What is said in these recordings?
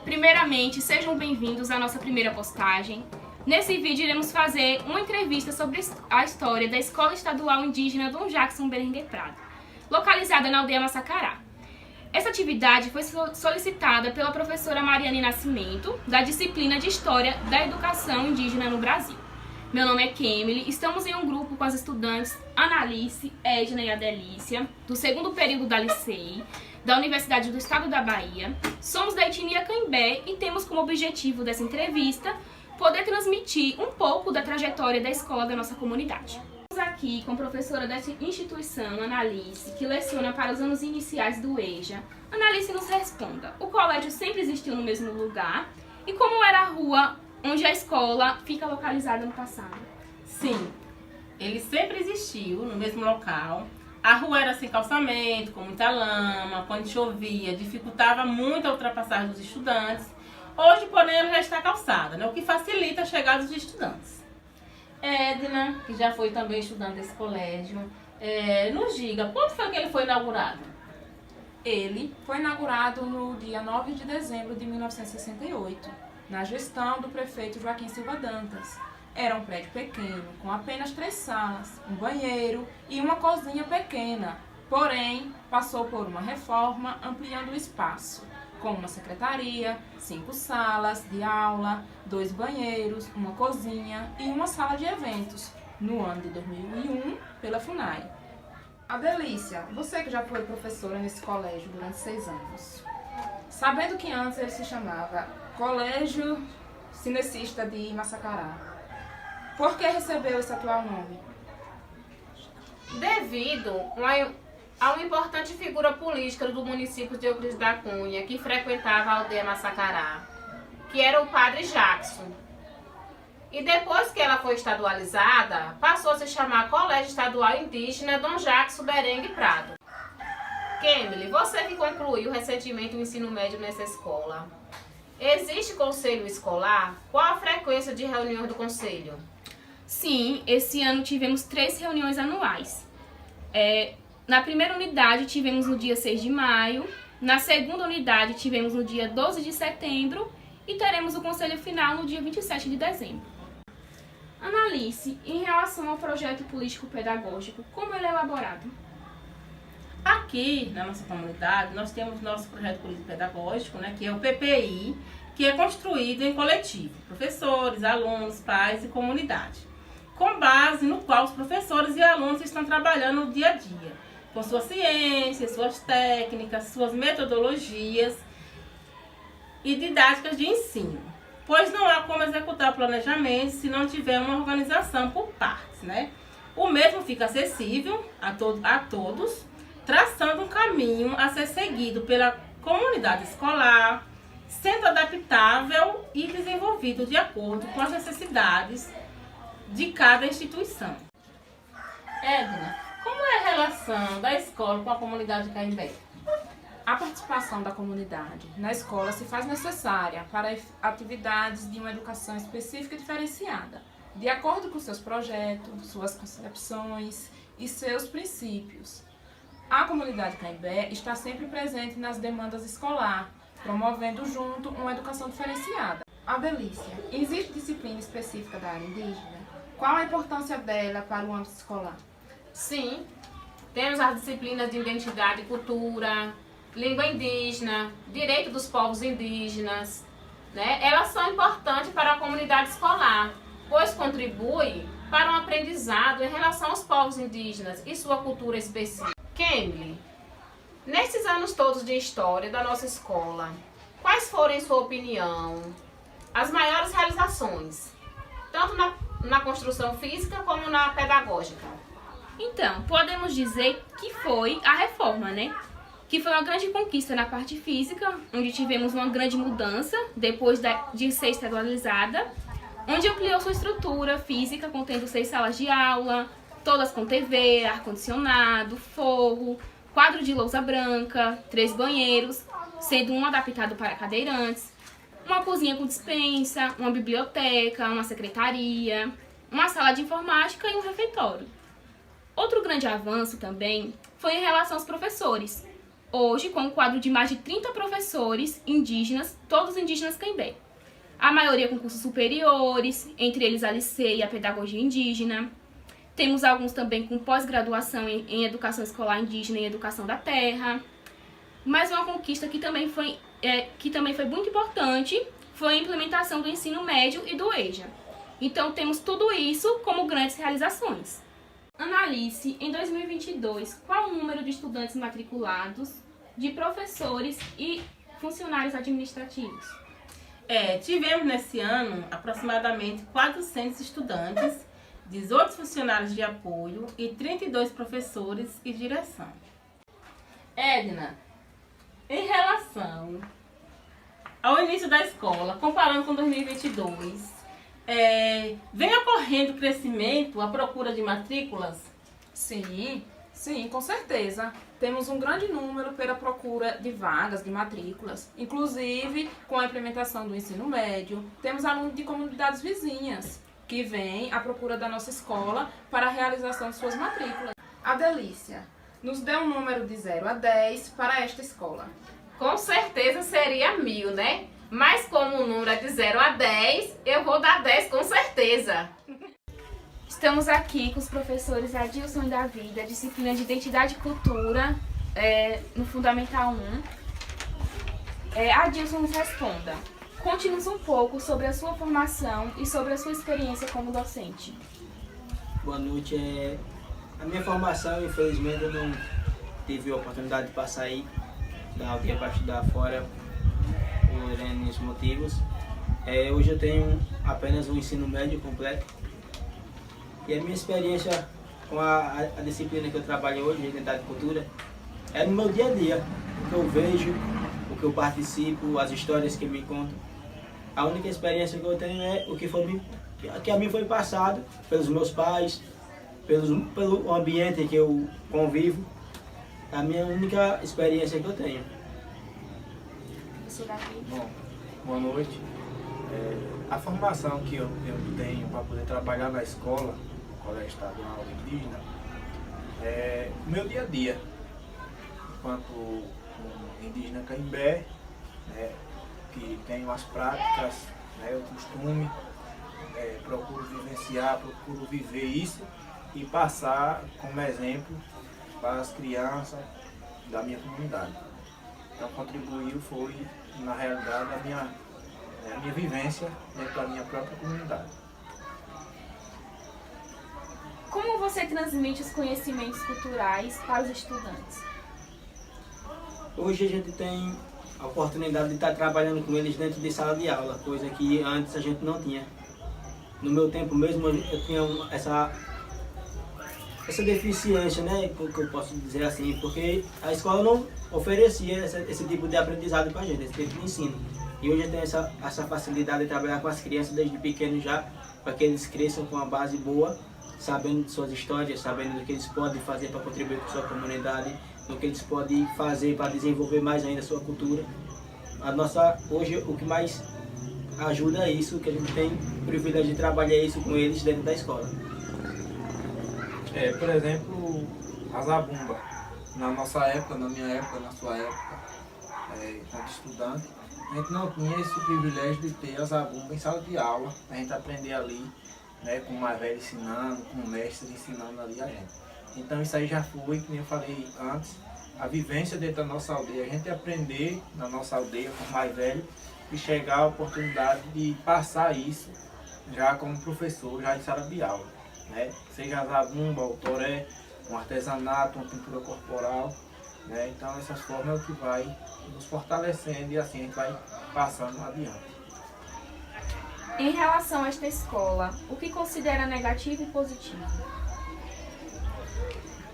primeiramente, sejam bem-vindos à nossa primeira postagem. Nesse vídeo iremos fazer uma entrevista sobre a história da Escola Estadual Indígena Dom Jackson Berenguer Prado, localizada na aldeia Massacará. Essa atividade foi solicitada pela professora Mariane Nascimento, da disciplina de História da Educação Indígena no Brasil. Meu nome é Kemily, estamos em um grupo com as estudantes Analice, Edna e Adelícia, do segundo período da Licei, da Universidade do Estado da Bahia. Somos da etnia Caimbé e temos como objetivo dessa entrevista poder transmitir um pouco da trajetória da escola da nossa comunidade. Estamos aqui com a professora dessa instituição, Analice, que leciona para os anos iniciais do EJA. Analice, nos responda, o colégio sempre existiu no mesmo lugar e como era a rua onde a escola fica localizada no passado? Sim, ele sempre existiu no mesmo local. A rua era sem calçamento, com muita lama, quando chovia dificultava muito a ultrapassagem dos estudantes. Hoje, porém, ela já está calçada, né? O que facilita a chegada dos estudantes. Edna, que já foi também estudante desse colégio, nos diga, quando foi que ele foi inaugurado? Ele foi inaugurado no dia 9 de dezembro de 1968, na gestão do prefeito Joaquim Silva Dantas. Era um prédio pequeno, com apenas 3 salas, um banheiro e uma cozinha pequena, porém passou por uma reforma ampliando o espaço, com uma secretaria, 5 salas de aula, 2 banheiros, uma cozinha e uma sala de eventos, no ano de 2001, pela FUNAI. Adelícia, você que já foi professora nesse colégio durante 6 anos, sabendo que antes ele se chamava Colégio Cinecista de Massacará, por que recebeu esse atual nome? Devido a uma importante figura política do município de Euclides da Cunha, que frequentava a aldeia Massacará, que era o padre Jackson. E depois que ela foi estadualizada, passou a se chamar Colégio Estadual Indígena Dom Jackson Berenguer Prado. Kemily, você que concluiu recentemente o ensino médio nessa escola, existe conselho escolar? Qual a frequência de reuniões do conselho? Sim, esse ano tivemos 3 reuniões anuais. Na primeira unidade tivemos no dia 6 de maio, na segunda unidade tivemos no dia 12 de setembro e teremos o conselho final no dia 27 de dezembro. Analice, em relação ao projeto político-pedagógico, como ele é elaborado? Aqui na nossa comunidade nós temos nosso projeto político-pedagógico, né, que é o PPI, que é construído em coletivo, professores, alunos, pais e comunidade, com base no qual os professores e alunos estão trabalhando no dia a dia, com suas ciências, suas técnicas, suas metodologias e didáticas de ensino, pois não há como executar o planejamento se não tiver uma organização por partes, né? O mesmo fica acessível a todos, traçando um caminho a ser seguido pela comunidade escolar, sendo adaptável e desenvolvido de acordo com as necessidades de cada instituição. Edna, como é a relação da escola com a comunidade de Caimbé? A participação da comunidade na escola se faz necessária para atividades de uma educação específica e diferenciada, de acordo com seus projetos, suas concepções e seus princípios. A comunidade Caimbé está sempre presente nas demandas escolares, promovendo junto uma educação diferenciada. Adelícia, existe disciplina específica da área indígena? Qual a importância dela para o âmbito escolar? Sim, temos as disciplinas de identidade e cultura, língua indígena, direito dos povos indígenas, né? Elas são importantes para a comunidade escolar, pois contribuem para um aprendizado em relação aos povos indígenas e sua cultura específica. Kemily, nesses anos todos de história da nossa escola, quais foram, em sua opinião, as maiores realizações, tanto na construção física como na pedagógica? Então, podemos dizer que foi a reforma, né? Que foi uma grande conquista na parte física, onde tivemos uma grande mudança depois de ser estadualizada, onde ampliou sua estrutura física, contendo 6 salas de aula, todas com TV, ar-condicionado, forro, quadro de lousa branca, 3 banheiros, sendo um adaptado para cadeirantes, uma cozinha com despensa, uma biblioteca, uma secretaria, uma sala de informática e um refeitório. Outro grande avanço também foi em relação aos professores, hoje com um quadro de mais de 30 professores indígenas, todos indígenas Caimbé. A maioria com cursos superiores, entre eles a licei e a pedagogia indígena. Temos alguns também com pós-graduação em educação escolar indígena e educação da terra. Mas uma conquista que também foi muito importante foi a implementação do ensino médio e do EJA. Então temos tudo isso como grandes realizações. Analise, em 2022, qual o número de estudantes matriculados, de professores e funcionários administrativos? Tivemos nesse ano aproximadamente 400 estudantes, 18 funcionários de apoio e 32 professores e direção. Edna, em relação ao início da escola, comparando com 2022, vem ocorrendo crescimento, a procura de matrículas? Sim, com certeza. Temos um grande número pela procura de vagas, de matrículas. Inclusive, com a implementação do ensino médio, temos alunos de comunidades vizinhas que vêm à procura da nossa escola para a realização de suas matrículas. Adelícia, nos dê um número de 0 a 10 para esta escola. Com certeza seria 1000, né? Mas como o número é de 0 a 10, eu vou dar 10 com certeza. Estamos aqui com os professores Adilson e Davi, da disciplina de Identidade e Cultura, no Fundamental 1. Adilson, nos responda. Conte-nos um pouco sobre a sua formação e sobre a sua experiência como docente. Boa noite. A minha formação, infelizmente, eu não tive a oportunidade de passar aí da aldeia para estudar fora por N motivos. Hoje eu tenho apenas o ensino médio completo. E a minha experiência com a disciplina que eu trabalho hoje, Identidade e Cultura, é no meu dia a dia. O que eu vejo, o que eu participo, as histórias que me contam. A única experiência que eu tenho é o que a mim foi passado pelos meus pais, pelo ambiente que eu convivo. É a minha única experiência que eu tenho. Bom, boa noite. A formação que eu tenho para poder trabalhar na escola, no Colégio Estadual Indígena, é o meu dia a dia, enquanto um indígena Caimbé, né, que tenho as práticas, né, o costume, procuro vivenciar, procuro viver isso e passar como exemplo para as crianças da minha comunidade. Então contribuiu foi, na realidade, a minha vivência dentro da minha própria comunidade. Como você transmite os conhecimentos culturais para os estudantes? Hoje a gente tem a oportunidade de estar trabalhando com eles dentro de sala de aula, coisa que antes a gente não tinha. No meu tempo mesmo eu tinha essa deficiência, né, que eu posso dizer assim, porque a escola não oferecia esse tipo de aprendizado para a gente, esse tipo de ensino. E hoje eu tenho essa facilidade de trabalhar com as crianças desde pequeno já, para que eles cresçam com uma base boa, sabendo de suas histórias, sabendo do que eles podem fazer para contribuir com a sua comunidade, do que eles podem fazer para desenvolver mais ainda a sua cultura. Hoje o que mais ajuda é isso, que a gente tem o privilégio de trabalhar isso com eles dentro da escola. Por exemplo, a zabumba. Na nossa época, na minha época, na sua época, enquanto estudante, a gente não tinha esse privilégio de ter a zabumba em sala de aula, a gente aprender ali, né, com o mais velho ensinando, com o mestre ensinando ali a gente. Então isso aí já foi, como eu falei antes, a vivência dentro da nossa aldeia, a gente aprender na nossa aldeia com o mais velho e chegar à oportunidade de passar isso já como professor, já em sala de aula. Né? Seja a zabumba, o toré, um artesanato, uma pintura corporal, né? Então essas formas é o que vai nos fortalecendo e assim a gente vai passando adiante. Em relação a esta escola, o que considera negativo e positivo?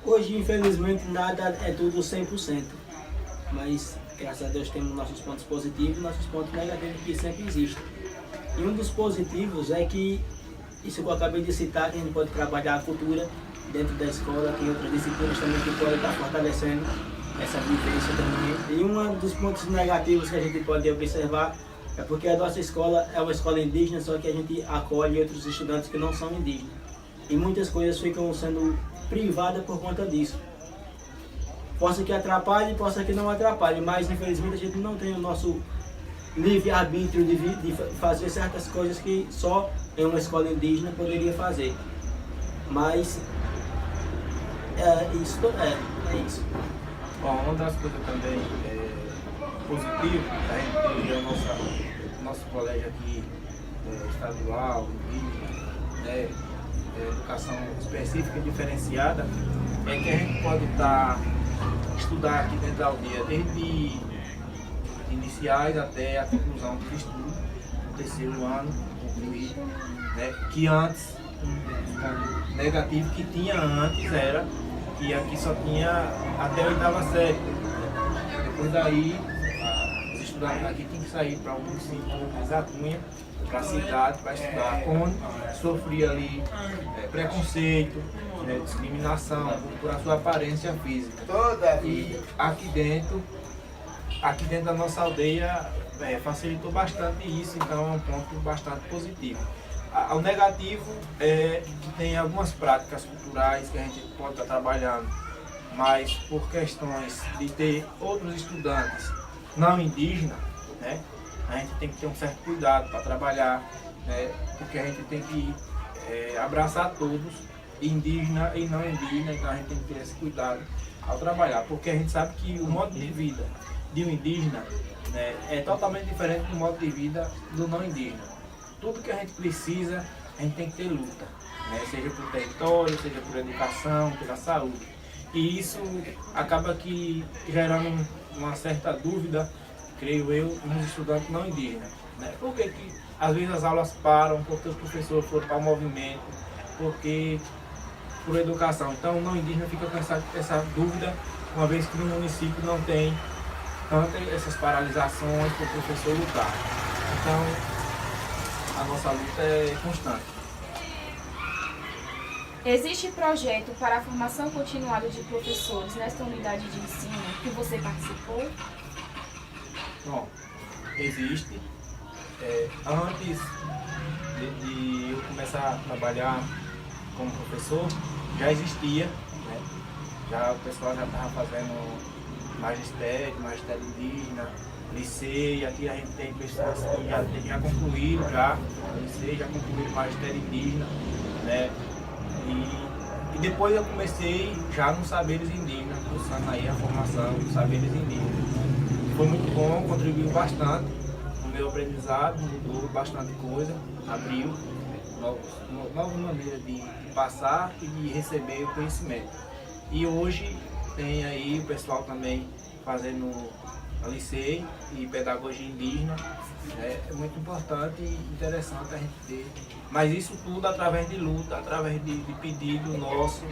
Hoje, infelizmente, nada é tudo 100%, mas graças a Deus temos nossos pontos positivos e nossos pontos negativos que sempre existem. E um dos positivos é que isso que eu acabei de citar, que a gente pode trabalhar a cultura dentro da escola, tem outras disciplinas também que podem estar fortalecendo essa vivência também. E um dos pontos negativos que a gente pode observar é porque a nossa escola é uma escola indígena, só que a gente acolhe outros estudantes que não são indígenas. E muitas coisas ficam sendo privadas por conta disso. possa que atrapalhe, possa que não atrapalhe, mas infelizmente a gente não tem o nosso livre-arbítrio de fazer certas coisas que só em uma escola indígena poderia fazer. Mas isso. Bom, uma das coisas também positivas, a gente tem o nosso colégio aqui estadual, indígena, né, educação específica e diferenciada, é que a gente pode estudar aqui dentro da aldeia, desde iniciais até a conclusão dos estudos, no terceiro ano, concluir, né, que antes, um ponto negativo que tinha antes era que aqui só tinha até a 8ª série. Depois daí, os estudantes aqui tinham que sair para o município de Exatunha, para a cidade, para estudar, onde sofria ali preconceito, discriminação por a sua aparência física. E aqui dentro da nossa aldeia facilitou bastante isso, então é um ponto bastante positivo. O negativo é que tem algumas práticas culturais que a gente pode estar trabalhando, mas por questões de ter outros estudantes não indígenas, né, a gente tem que ter um certo cuidado para trabalhar, né, porque a gente tem que abraçar todos, indígena e não indígena, então a gente tem que ter esse cuidado ao trabalhar, porque a gente sabe que o modo de vida de um indígena, né, é totalmente diferente do modo de vida do não indígena. Tudo que a gente precisa, a gente tem que ter luta, né? Seja por território, seja por educação, pela saúde. E isso acaba que gerando uma certa dúvida, creio eu, nos estudantes não indígenas, né? Por que às vezes as aulas param, porque os professores foram para o movimento, porque por educação. Então o não indígena fica com essa dúvida, uma vez que no município não tem tantas essas paralisações para o professor lutar. Então, a nossa luta é constante. Existe projeto para a formação continuada de professores nesta unidade de ensino que você participou? Bom, existe. Antes de eu começar a trabalhar como professor, já existia, né? Já o pessoal já estava fazendo magistério indígena, liceu, aqui a gente tem pessoas que já concluíram o liceu, já concluíram o magistério indígena, né? E depois eu comecei já nos saberes indígenas, cursando aí a formação dos saberes indígenas. Foi muito bom, contribuiu bastante no meu aprendizado, mudou bastante coisa, abriu novas maneiras de passar e de receber o conhecimento. E hoje tem aí o pessoal também fazendo a liceu e pedagogia indígena, é muito importante e interessante a gente ter. Mas isso tudo através de luta, através de pedido nosso,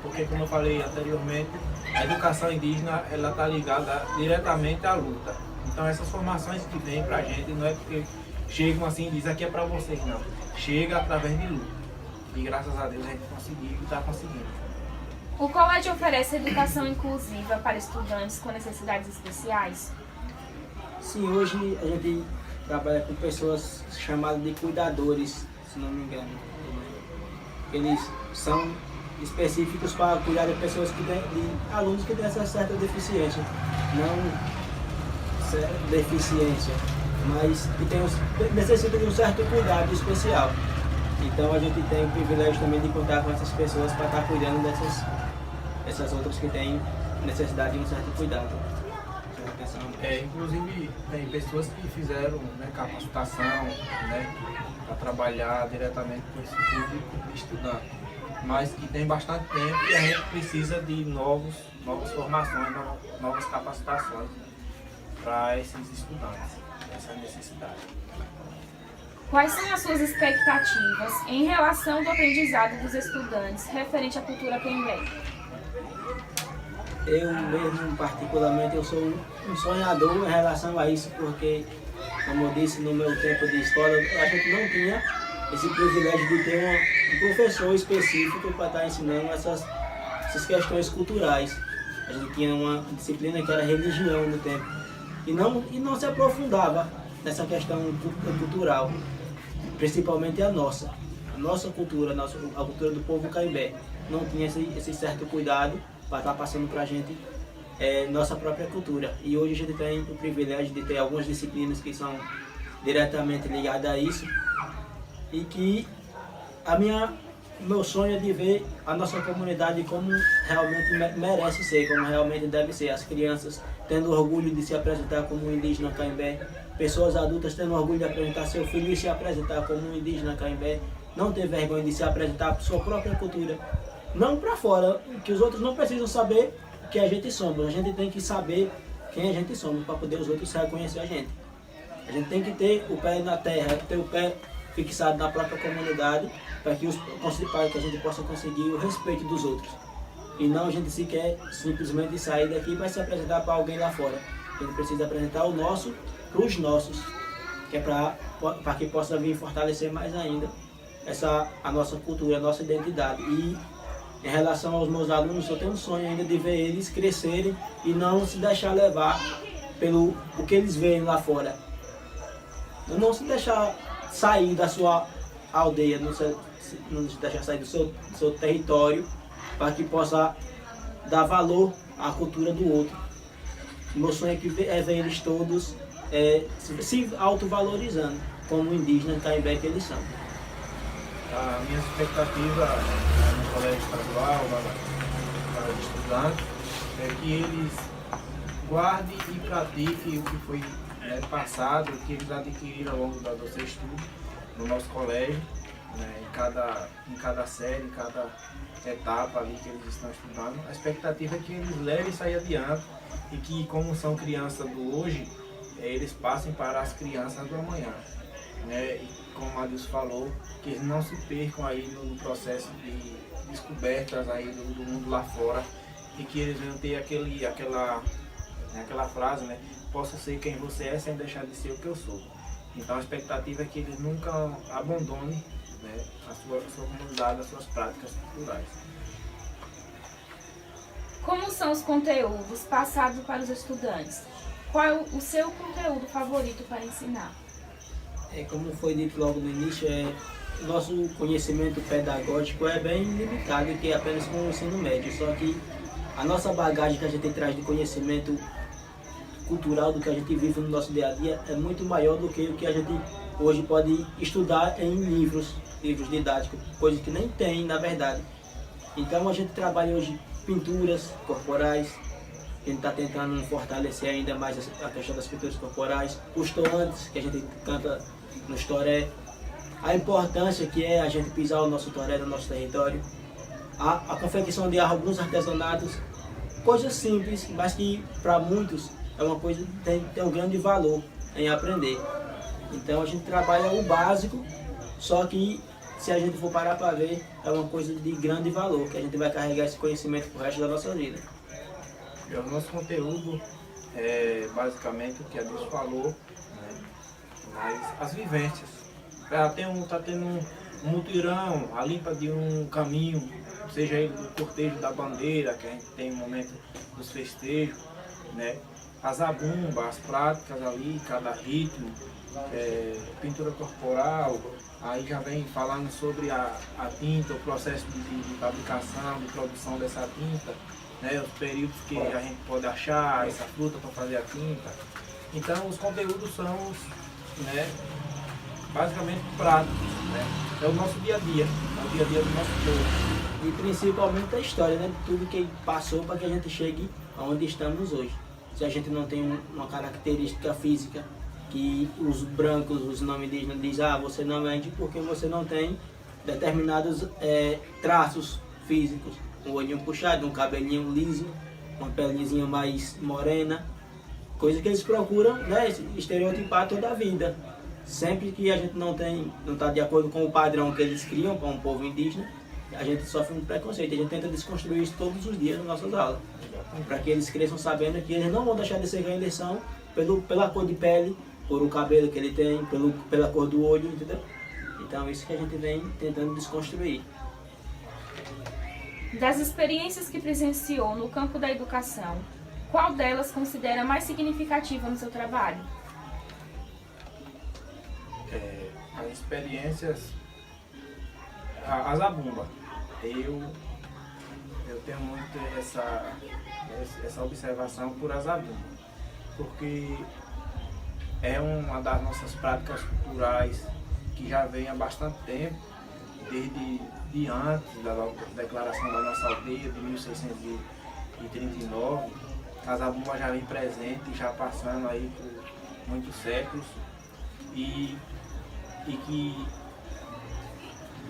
porque como eu falei anteriormente, a educação indígena ela está ligada diretamente à luta. Então essas formações que vêm para a gente não é porque chegam assim e dizem aqui é para vocês, não. Chega através de luta. E graças a Deus a gente conseguiu e está conseguindo. O colégio oferece educação inclusiva para estudantes com necessidades especiais? Sim, hoje a gente trabalha com pessoas chamadas de cuidadores, se não me engano. Eles são específicos para cuidar de pessoas que têm, de alunos que têm essa certa deficiência. Não deficiência, mas que necessitam de um certo cuidado especial. Então a gente tem o privilégio também de contar com essas pessoas para estar cuidando dessas outras que têm necessidade de um certo cuidado. Inclusive tem pessoas que fizeram, né, capacitação, né, para trabalhar diretamente com esse público de estudante, mas que tem bastante tempo e a gente precisa de novas formações, novas capacitações para esses estudantes, essa necessidade. Quais são as suas expectativas em relação ao aprendizado dos estudantes referente à cultura Quembé? Eu mesmo, particularmente, eu sou um sonhador em relação a isso, porque, como eu disse, no meu tempo de escola, a gente não tinha esse privilégio de ter um professor específico para estar ensinando essas questões culturais. A gente tinha uma disciplina que era religião no tempo, e não se aprofundava nessa questão cultural, principalmente a nossa cultura, a cultura do povo Quembé. Não tinha esse certo cuidado para estar passando para a gente nossa própria cultura. E hoje a gente tem o privilégio de ter algumas disciplinas que são diretamente ligadas a isso, e que meu sonho é de ver a nossa comunidade como realmente merece ser, como realmente deve ser. As crianças tendo orgulho de se apresentar como um indígena caimbé, pessoas adultas tendo orgulho de apresentar seu filho e se apresentar como um indígena caimbé, não ter vergonha de se apresentar por sua própria cultura, não para fora, que os outros não precisam saber que a gente somos. A gente tem que saber quem a gente somos para poder os outros reconhecer a gente. A gente tem que ter o pé na terra, ter o pé fixado na própria comunidade, para que a gente possa conseguir o respeito dos outros. E não a gente se quer simplesmente sair daqui para se apresentar para alguém lá fora. A gente precisa apresentar o nosso para os nossos, que é para que possa vir fortalecer mais ainda a nossa cultura, a nossa identidade. E em relação aos meus alunos, eu tenho um sonho ainda de ver eles crescerem e não se deixar levar pelo o que eles veem lá fora. Não se deixar sair da sua aldeia, não se deixar sair do seu território, para que possa dar valor à cultura do outro. O meu sonho é ver eles todos se autovalorizando como indígenas caimbé que eles são. A minha expectativa no colégio estadual, para os estudantes, é que eles guardem e pratiquem o que foi passado, o que eles adquiriram ao longo do seu estudo no nosso colégio, em cada série, em cada etapa ali que eles estão estudando. A expectativa é que eles levem isso aí adiante e que, como são crianças do hoje, eles passem para as crianças do amanhã. E como a Adilson falou, que eles não se percam aí no processo de descobertas aí do mundo lá fora, e que eles venham ter aquela frase, posso ser quem você é sem deixar de ser o que eu sou. Então a expectativa é que eles nunca abandonem a sua comunidade, as suas práticas culturais. Como são os conteúdos passados para os estudantes? Qual é o seu conteúdo favorito para ensinar? Como foi dito logo no início, nosso conhecimento pedagógico é bem limitado, que é apenas com o ensino médio. Só que a nossa bagagem que a gente traz de conhecimento cultural do que a gente vive no nosso dia a dia é muito maior do que o que a gente hoje pode estudar em livros didáticos, coisas que nem tem na verdade. Então a gente trabalha hoje pinturas corporais, a gente está tentando fortalecer ainda mais a questão das pinturas corporais, os toantes que a gente canta nos toré, a importância que é a gente pisar o nosso toré no nosso território, a confecção de alguns artesanatos, coisas simples, mas que para muitos é uma coisa que tem um grande valor em aprender. Então a gente trabalha o básico, só que se a gente for parar para ver, é uma coisa de grande valor, que a gente vai carregar esse conhecimento pro resto da nossa vida. E o nosso conteúdo é basicamente o que a Deus falou, mas as vivências. Tá tendo um mutirão, a limpa de um caminho, seja ele do cortejo da bandeira, que a gente tem no momento dos festejos, a zabumba, as práticas ali, cada ritmo, pintura corporal, aí já vem falando sobre a tinta, o processo de fabricação, de produção dessa tinta, os períodos que a gente pode achar essa fruta para fazer a tinta. Então os conteúdos são basicamente práticos, é o nosso dia a dia, é o dia a dia do nosso povo. E principalmente a história, de tudo que passou para que a gente chegue aonde estamos hoje. Se a gente não tem uma característica física, que os brancos, os não indígenas dizem, você não é índio porque você não tem determinados traços físicos, um olhinho puxado, um cabelinho liso, uma pelezinha mais morena, coisa que eles procuram estereotipar toda a vida. Sempre que a gente não está de acordo com o padrão que eles criam para um povo indígena, a gente sofre um preconceito. A gente tenta desconstruir isso todos os dias nas nossas aulas, para que eles cresçam sabendo que eles não vão deixar de ser quem eles são pela cor de pele, por o cabelo que ele tem, pela cor do olho, entendeu? Então isso que a gente vem tentando desconstruir. Das experiências que presenciou no campo da educação, qual delas considera mais significativa no seu trabalho? As experiências, a zabumba. Eu tenho muito essa observação por Azabumba, porque é uma das nossas práticas culturais que já vem há bastante tempo, desde antes da declaração da nossa aldeia de 1639. A Zabumba já vem presente, já passando aí por muitos séculos, e que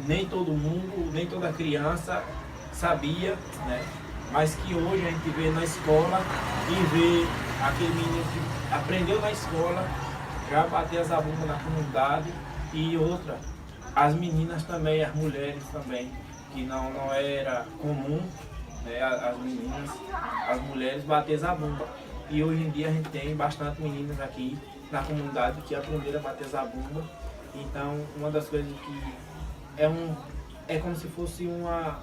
nem todo mundo, nem toda criança sabia, né? Mas que hoje a gente vê na escola e vê aquele menino que aprendeu na escola já bater a zabumba na comunidade, e outra, as meninas também, as mulheres também, que não era comum, né, as meninas, as mulheres bater zabumba. E hoje em dia a gente tem bastante meninas aqui na comunidade que aprenderam a bater zabumba. Então, uma das coisas que é como se fosse uma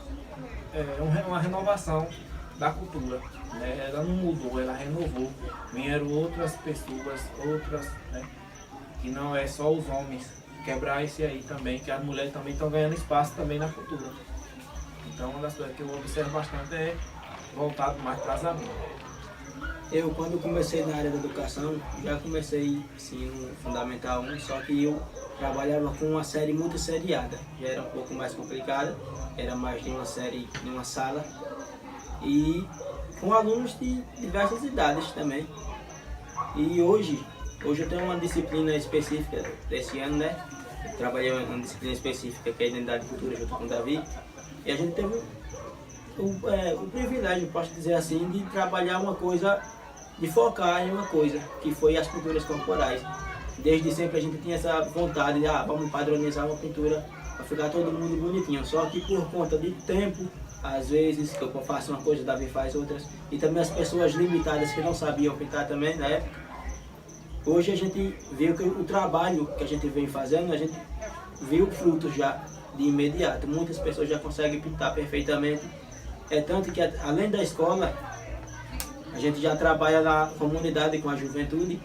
renovação da cultura, né? Ela não mudou, ela renovou. Vieram outras pessoas, né? Que não é só os homens, quebrar esse aí também, que as mulheres também estão ganhando espaço também na cultura. Então, uma das coisas que eu observo bastante é voltado mais para as zabumba. Eu, quando comecei na área da educação, já comecei sim no Fundamental 1, só que eu trabalhava com uma série muito seriada. Já era um pouco mais complicada, era mais de uma série, de uma sala, e com alunos de diversas idades também. E hoje eu tenho uma disciplina específica desse ano, né? Eu trabalhei uma disciplina específica que é a Identidade e Cultura junto com o Davi, e a gente teve o privilégio, posso dizer assim, de trabalhar uma coisa, de focar em uma coisa, que foi as pinturas corporais. Desde sempre a gente tinha essa vontade de, vamos padronizar uma pintura para ficar todo mundo bonitinho. Só que por conta de tempo, às vezes, que eu faço uma coisa, o Davi faz outras, e também as pessoas limitadas que não sabiam pintar também na época, hoje a gente viu que o trabalho que a gente vem fazendo, a gente viu frutos já de imediato. Muitas pessoas já conseguem pintar perfeitamente. É tanto que, além da escola, a gente já trabalha na comunidade com a juventude,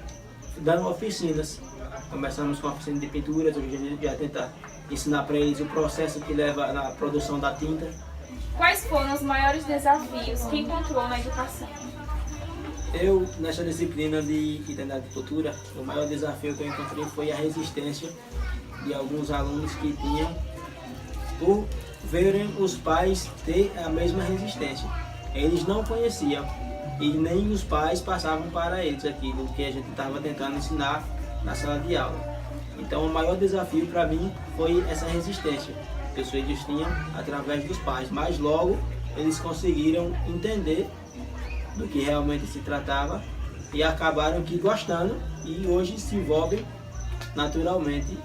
dando oficinas. Começamos com a oficina de pinturas, hoje a gente já tenta ensinar para eles o processo que leva na produção da tinta. Quais foram os maiores desafios que encontrou na educação? Eu, nessa disciplina de Identidade e Cultura, o maior desafio que eu encontrei foi a resistência de alguns alunos que tinham por verem os pais ter a mesma resistência. Eles não conheciam e nem os pais passavam para eles aquilo que a gente estava tentando ensinar na sala de aula. Então o maior desafio para mim foi essa resistência que os filhos tinham através dos pais, mas logo eles conseguiram entender do que realmente se tratava e acabaram que gostando, e hoje se envolvem naturalmente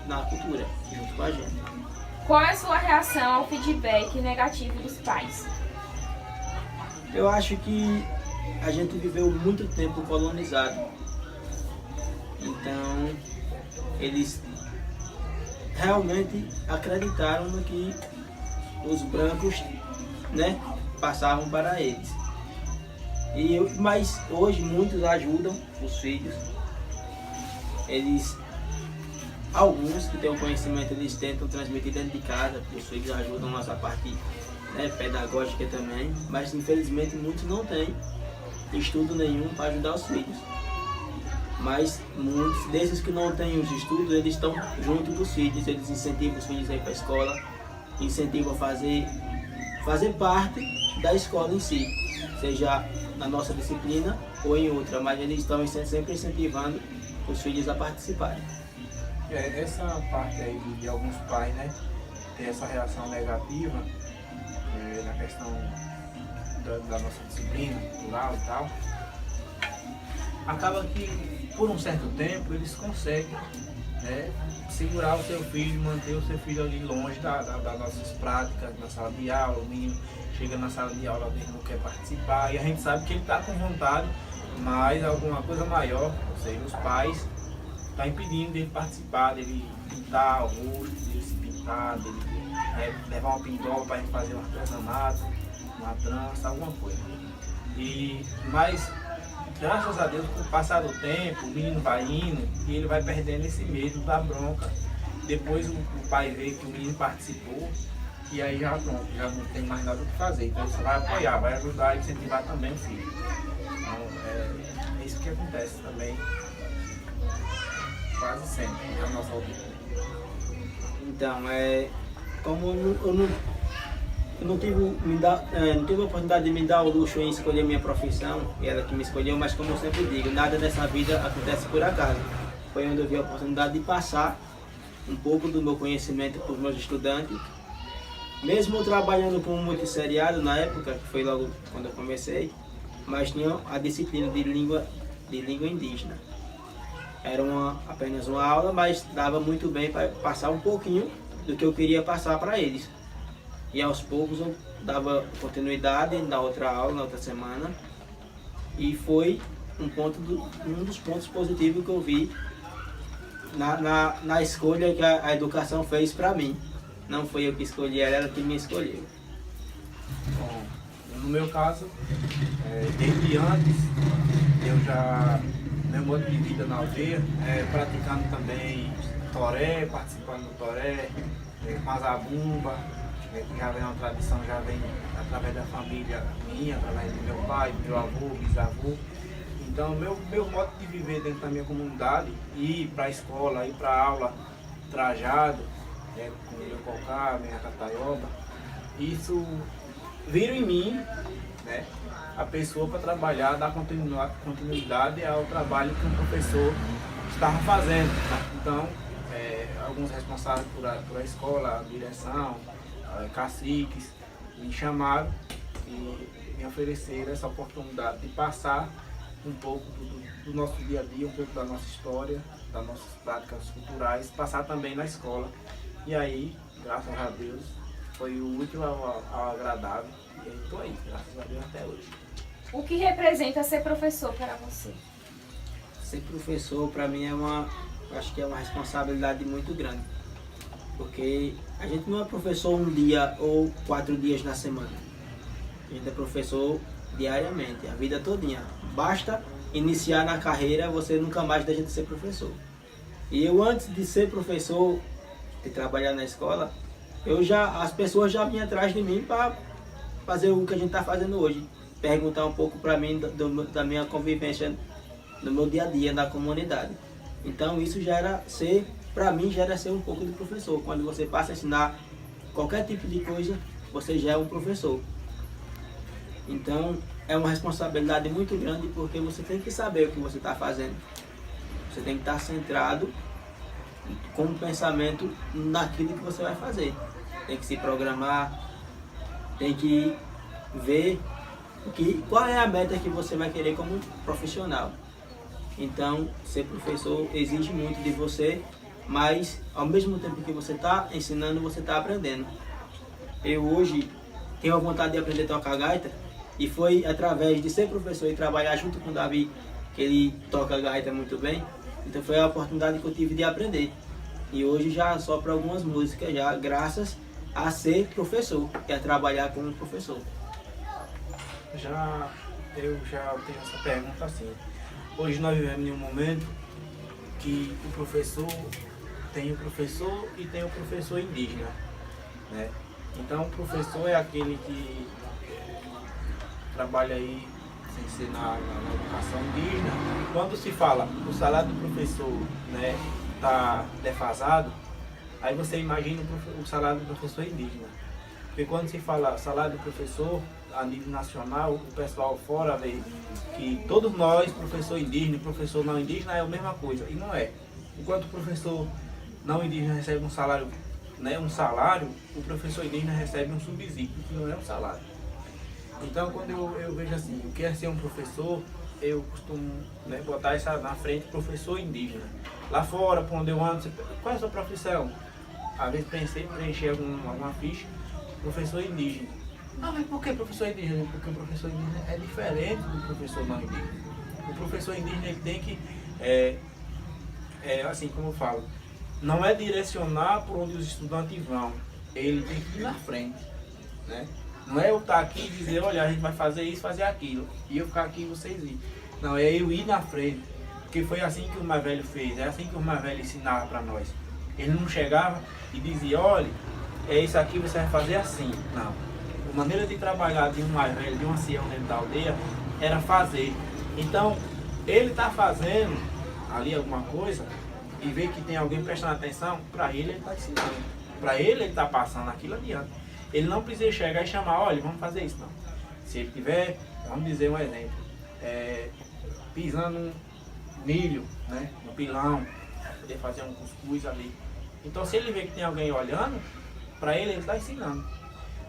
na cultura junto com a gente. Qual é a sua reação ao feedback negativo dos pais? Eu acho que a gente viveu muito tempo colonizado, então eles realmente acreditaram no que os brancos, né, passavam para eles. Mas hoje muitos ajudam os filhos, alguns que têm o conhecimento, eles tentam transmitir dentro de casa, os filhos ajudam nessa parte, né, pedagógica também, mas infelizmente muitos não têm estudo nenhum para ajudar os filhos. Mas muitos desses que não têm os estudos, eles estão junto dos filhos, eles incentivam os filhos a ir para a escola, incentivam a fazer parte da escola em si, seja na nossa disciplina ou em outra, mas eles estão sempre incentivando os filhos a participarem. Essa parte aí de alguns pais, né, ter essa reação negativa na questão da nossa disciplina cultural e tal, acaba que por um certo tempo eles conseguem, né, segurar o seu filho, manter o seu filho ali longe das nossas práticas na sala de aula. O menino chega na sala de aula, ele não quer participar, e a gente sabe que ele está com vontade, mas alguma coisa maior, ou seja, os pais estão impedindo dele participar, dele pintar o rosto, dele se pintar, dele levar uma pintola para a gente fazer um artesanato, uma trança, alguma coisa. Mas graças a Deus, com o passar do tempo, o menino vai indo e ele vai perdendo esse medo da bronca. Depois o pai vê que o menino participou e aí já pronto, já não tem mais nada o que fazer. Então você vai apoiar, vai ajudar e incentivar também o filho. Então é isso que acontece também, quase sempre, na nossa aldeia. Então, como eu não tive, não tive a oportunidade de me dar o luxo em escolher minha profissão, e ela que me escolheu, mas como eu sempre digo, nada nessa vida acontece por acaso. Foi onde eu vi a oportunidade de passar um pouco do meu conhecimento para os meus estudantes. Mesmo trabalhando com um multisseriado na época, que foi logo quando eu comecei, mas tinha a disciplina de língua indígena. Era apenas uma aula, mas dava muito bem para passar um pouquinho do que eu queria passar para eles. E aos poucos eu dava continuidade na outra aula, na outra semana. E foi um dos pontos positivos que eu vi na escolha que a educação fez para mim. Não foi eu que escolhi ela que me escolheu. Bom, no meu caso, desde antes, meu modo de vida na aldeia, praticando também toré, participando do toré, com a zabumba, que já vem uma tradição, já vem através da família minha, através do meu pai, do meu avô, bisavô. Então, meu modo de viver dentro da minha comunidade, ir para a escola, ir para a aula trajado, com o meu cocá, minha cataioba, isso vira em mim, né, a pessoa para trabalhar, dar continuidade ao trabalho que o professor estava fazendo. Então, alguns responsáveis por a escola, a direção, caciques, me chamaram e me ofereceram essa oportunidade de passar um pouco do nosso dia a dia, um pouco da nossa história, das nossas práticas culturais, passar também na escola. E aí, graças a Deus, foi o útil ao agradável. E aí estou aí, graças a Deus, até hoje. O que representa ser professor para você? Ser professor para mim acho que é uma responsabilidade muito grande. Porque a gente não é professor um dia ou 4 dias na semana. A gente é professor diariamente, a vida todinha. Basta iniciar na carreira, você nunca mais deixa de ser professor. E eu, antes de ser professor, de trabalhar na escola, as pessoas já vinham atrás de mim para fazer o que a gente está fazendo hoje. Perguntar um pouco para mim da minha convivência no meu dia a dia na comunidade. Então isso para mim já era ser um pouco de professor. Quando você passa a ensinar qualquer tipo de coisa, você já é um professor. Então é uma responsabilidade muito grande, porque você tem que saber o que você está fazendo. Você tem que estar centrado com o pensamento naquilo que você vai fazer. Tem que se programar, tem que ver qual é a meta que você vai querer como profissional. Então, ser professor exige muito de você, mas ao mesmo tempo que você está ensinando, você está aprendendo. Eu hoje tenho a vontade de aprender a tocar gaita, e foi através de ser professor e trabalhar junto com o Davi, que ele toca gaita muito bem. Então foi a oportunidade que eu tive de aprender. E hoje já sopro algumas músicas, já graças a ser professor, e a trabalhar como professor. Eu já tenho essa pergunta assim. Hoje nós vivemos em um momento que o professor tem o professor e tem o professor indígena, né? Então o professor é aquele que trabalha aí sem ser na educação indígena. Quando se fala o salário do professor, né, está defasado, aí você imagina o salário do professor indígena. Porque quando se fala salário do professor a nível nacional, o pessoal fora vê que todos nós, professor indígena e professor não indígena, é a mesma coisa. E não é. Enquanto o professor não indígena recebe um salário, o professor indígena recebe um subsídio, que não é um salário. Então, quando eu vejo assim, o que é ser um professor, eu costumo, né, botar essa na frente, professor indígena. Lá fora, por onde eu ando, qual é a sua profissão? Às vezes pensei em preencher alguma ficha, professor indígena. Ah, mas por que professor indígena? Porque o professor indígena é diferente do professor não indígena. O professor indígena ele tem que, assim como eu falo, não é direcionar por onde os estudantes vão, ele tem que ir na frente, né? Não é eu estar aqui e dizer, olha, a gente vai fazer isso, fazer aquilo, e eu ficar aqui e vocês ir. Não, é eu ir na frente, porque foi assim que o mais velho fez, é assim que o mais velho ensinava para nós. Ele não chegava e dizia, olha, isso aqui você vai fazer assim. Não. A maneira de trabalhar de um mais velho, de um ancião dentro da aldeia, era fazer. Então, ele está fazendo ali alguma coisa e vê que tem alguém prestando atenção, para ele está ensinando. Para ele está passando aquilo adiante. Ele não precisa chegar e chamar, olha, vamos fazer isso, não. Se ele tiver, vamos dizer um exemplo, pisando milho, né, no pilão, poder fazer um cuscuz ali. Então, se ele vê que tem alguém olhando, para ele está ensinando.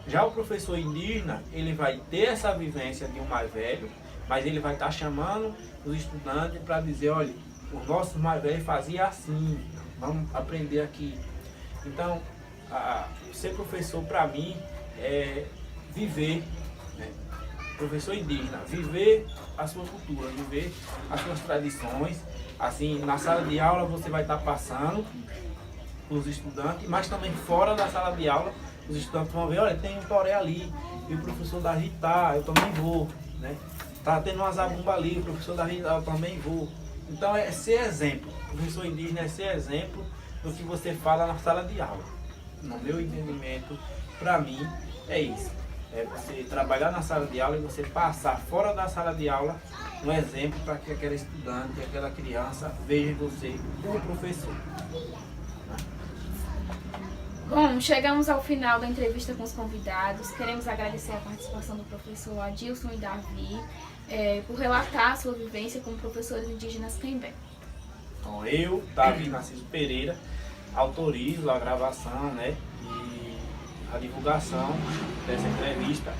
Já o professor indígena, ele vai ter essa vivência de um mais velho, mas ele vai estar chamando os estudantes para dizer, olha, os nossos mais velhos faziam assim, vamos aprender aqui. Então, ser professor para mim é viver, né? Professor indígena, viver a sua cultura, viver as suas tradições. Assim, na sala de aula você vai estar passando para os estudantes, mas também fora da sala de aula, os estudantes vão ver, olha, tem um toré ali, e o professor da Rita, eu também vou, né? Tá tendo uma zabumba ali, o professor da Rita, eu também vou. Então é ser exemplo, o professor indígena é ser exemplo do que você fala na sala de aula. No meu entendimento, para mim, é isso. É você trabalhar na sala de aula e você passar fora da sala de aula um exemplo para que aquela estudante, aquela criança veja em você como professor. Bom, chegamos ao final da entrevista com os convidados. Queremos agradecer a participação do professor Adilson e Davi por relatar a sua vivência como professores indígenas Quembé. Então, eu, Davi Narciso Pereira, autorizo a gravação, né, e a divulgação dessa entrevista,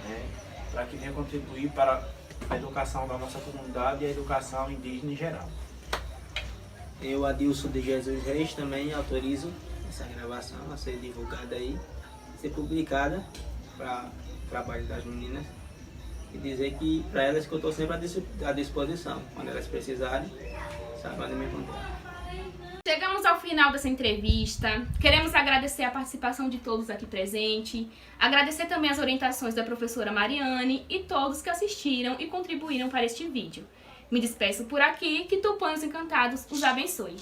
né, para que venha contribuir para a educação da nossa comunidade e a educação indígena em geral. Eu, Adilson de Jesus Reis, também autorizo essa gravação a ser divulgada aí, ser publicada para o trabalho das meninas e dizer que para elas que eu estou sempre à disposição, quando elas precisarem, sabem onde me encontrar. Chegamos ao final dessa entrevista. Queremos agradecer a participação de todos aqui presentes, agradecer também as orientações da professora Mariane e todos que assistiram e contribuíram para este vídeo. Me despeço por aqui, que Tupãs Encantados os abençoe.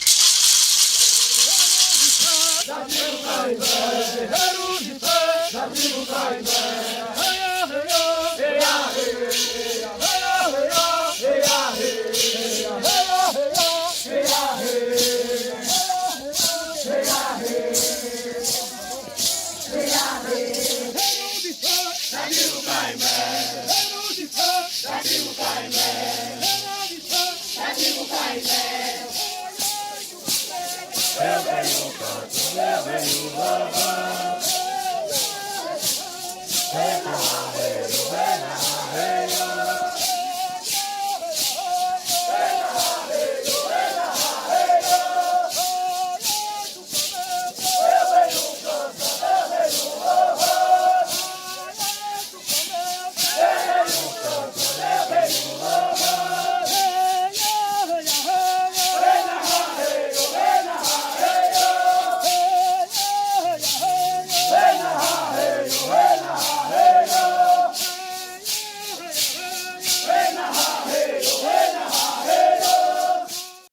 Eu venho canto, eu venho louvar.